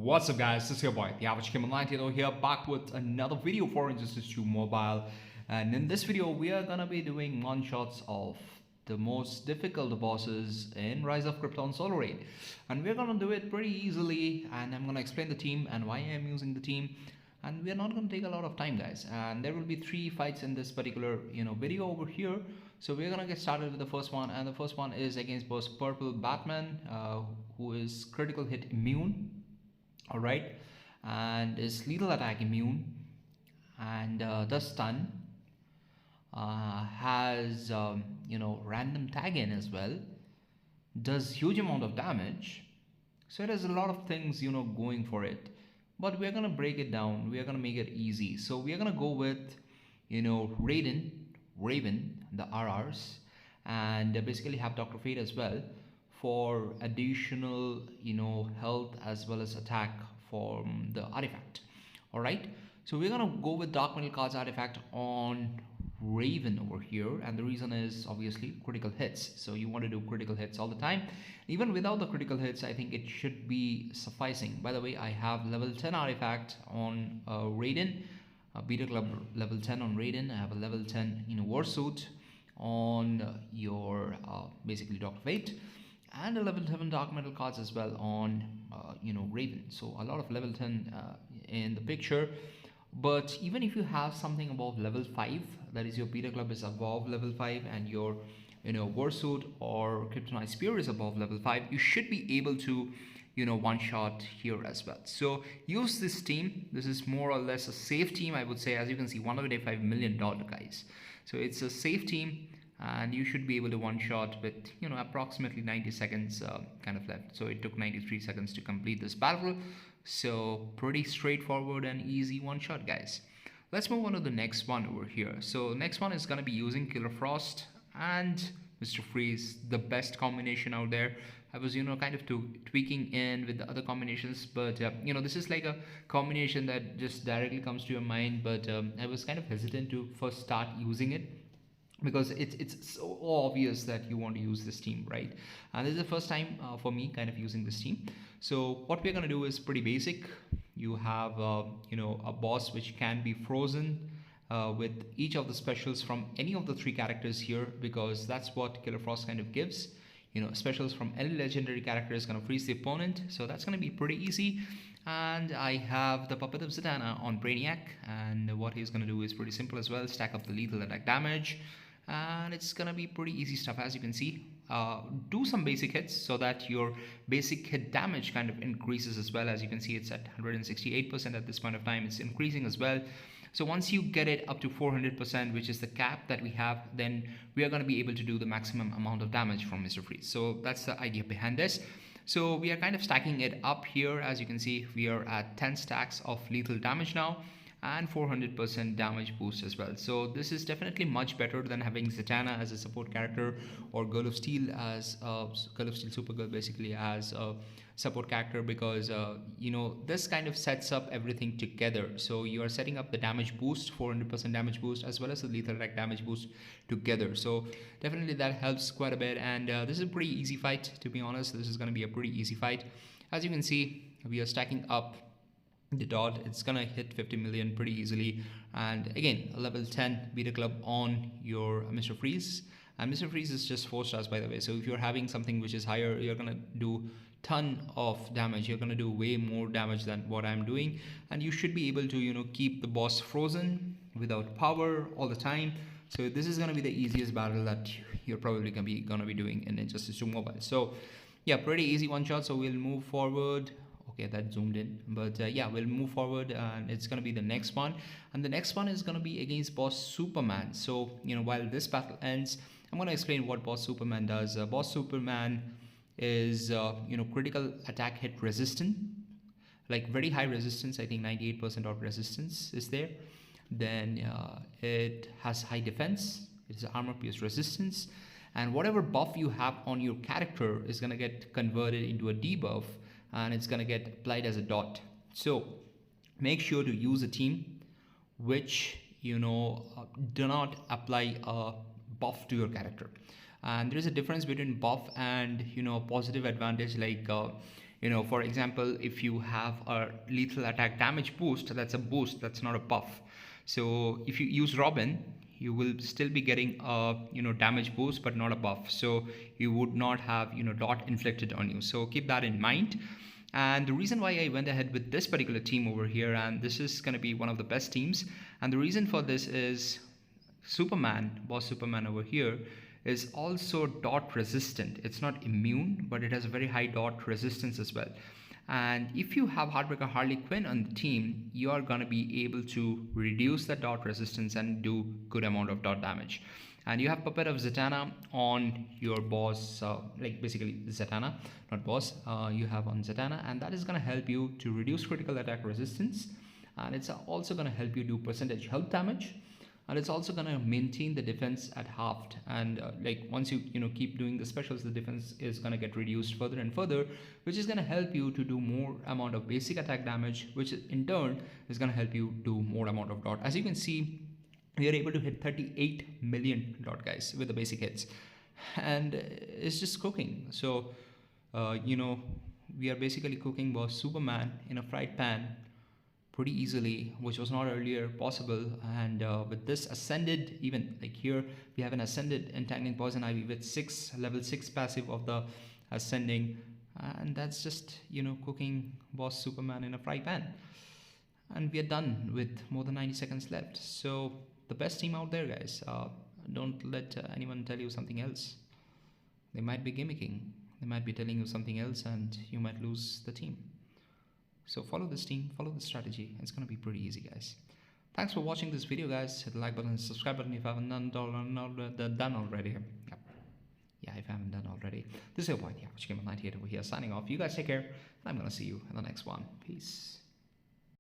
What's up guys, this is your boy, the average gamer 90 here, back with another video for Injustice 2 Mobile. And in this video, we are gonna be doing one-shots of the most difficult bosses in Rise of Krypton Solo Raid. And we're gonna do it pretty easily, and I'm gonna explain the team and why I'm using the team. And we're not gonna take a lot of time, guys. And there will be 3 fights in this particular video over here. So we're gonna get started with the first one, and the first one is against boss Purple Batman, who is critical hit immune. All right, and is lethal attack immune, and does stun, has random tag in as well, does huge amount of damage. So it has a lot of things going for it, but we're gonna break it down, we're gonna make it easy. So we're gonna go with Raven, the RRs, and basically have Dr. Fate as well for additional health as well as attack from the artifact. All right, so we're gonna go with Dark Metal Cards artifact on Raven over here, and the reason is obviously critical hits. So you want to do critical hits all the time. Even without the critical hits, I think it should be sufficing. By the way, I have level 10 artifact on Raiden, Beta Club level 10 on Raiden. I have a level 10 Warsuit on your basically Dr. Fate, and a level 7 Dark Metal Cards as well on Raven. So a lot of level 10 in the picture. But even if you have something above level 5, that is your Beta Club is above level 5, and your Warsuit or Kryptonite Spear is above level 5, you should be able to one shot here as well. So use this team. This is more or less a safe team, I would say. As you can see, $185 million, guys. So it's a safe team, and you should be able to one shot with approximately 90 seconds kind of left. So it took 93 seconds to complete this battle. So pretty straightforward and easy one shot, guys. Let's move on to the next one over here. So next one is going to be using Killer Frost and Mr. Freeze, the best combination out there. I was kind of tweaking in with the other combinations, but this is like a combination that just directly comes to your mind, but I was kind of hesitant to first start using it, because it's so obvious that you want to use this team, right? And this is the first time for me kind of using this team. So what we're going to do is pretty basic. You have a boss which can be frozen with each of the specials from any of the 3 characters here, because that's what Killer Frost kind of gives. Specials from any legendary character is going to freeze the opponent, so that's going to be pretty easy. And I have the Puppet of Zatanna on Brainiac, and what he's going to do is pretty simple as well. Stack up the lethal attack damage, and it's going to be pretty easy stuff. As you can see, do some basic hits so that your basic hit damage kind of increases as well. As you can see, it's at 168% at this point of time. It's increasing as well. So once you get it up to 400%, which is the cap that we have, then we are going to be able to do the maximum amount of damage from Mr. Freeze. So that's the idea behind this. So we are kind of stacking it up here. As you can see, we are at 10 stacks of lethal damage now, and 400% damage boost as well. So this is definitely much better than having Zatanna as a support character, or Girl of Steel as Girl of Steel Supergirl basically as a support character, because this kind of sets up everything together. So you are setting up the damage boost, 400% damage boost, as well as the lethal attack damage boost together. So definitely that helps quite a bit, and this is a pretty easy fight, to be honest. This is going to be a pretty easy fight. As you can see, we are stacking up the dot. It's gonna hit 50 million pretty easily, and again a level 10 Beta Club on your Mr. Freeze, and Mr. Freeze is just 4 stars, by the way. So if you're having something which is higher, you're gonna do ton of damage. You're gonna do way more damage than what I'm doing, and you should be able to keep the boss frozen without power all the time. So this is gonna be the easiest battle that you're probably gonna be doing in Injustice 2 Mobile. So yeah, pretty easy one shot. So we'll move forward. Okay, that zoomed in, but yeah, we'll move forward, and it's going to be the next one, and the next one is going to be against boss Superman. So while this battle ends, I'm going to explain what boss Superman does. Boss Superman is critical attack hit resistant, like very high resistance. I think 98% of resistance is there. Then it has high defense. It is armor pierce resistance, and whatever buff you have on your character is going to get converted into a debuff, and it's going to get applied as a dot. So make sure to use a team which do not apply a buff to your character. And there is a difference between buff and positive advantage, like For example, if you have a lethal attack damage boost, that's a boost, that's not a buff. So if you use Robin, you will still be getting a damage boost but not a buff, so you would not have dot inflicted on you. So keep that in mind. And the reason why I went ahead with this particular team over here, and this is going to be one of the best teams, and the reason for this is Superman, boss Superman over here, is also dot resistant. It's not immune, but it has a very high dot resistance as well. And if you have Heartbreaker Harley Quinn on the team, you are going to be able to reduce the dot resistance and do good amount of dot damage. And you have Puppet of Zatanna on your boss, like basically Zatanna, not boss, you have on Zatanna, and that is going to help you to reduce critical attack resistance, and it's also going to help you do percentage health damage, and it's also going to maintain the defense at halved. And like once you keep doing the specials, the defense is going to get reduced further and further, which is going to help you to do more amount of basic attack damage, which in turn is going to help you do more amount of dot. As you can see, we are able to hit 38 million dot, guys, with the basic hits, and it's just cooking. So we are basically cooking boss Superman in a fried pan pretty easily, which was not earlier possible. And with this ascended, even like here we have an ascended entangling poison ivy with level 6 passive of the ascending, and that's just cooking boss Superman in a fry pan. And we are done with more than 90 seconds left. So the best team out there, guys. Don't let anyone tell you something else. They might be gimmicking, they might be telling you something else, and you might lose the team. So follow this team, follow the strategy. It's going to be pretty easy, guys. Thanks for watching this video, guys. Hit the like button and subscribe button if you haven't done already. Yep. Yeah, if I haven't done already. This is your boy, yeah, which came at 98 over here, signing off. You guys take care, and I'm going to see you in the next one. Peace.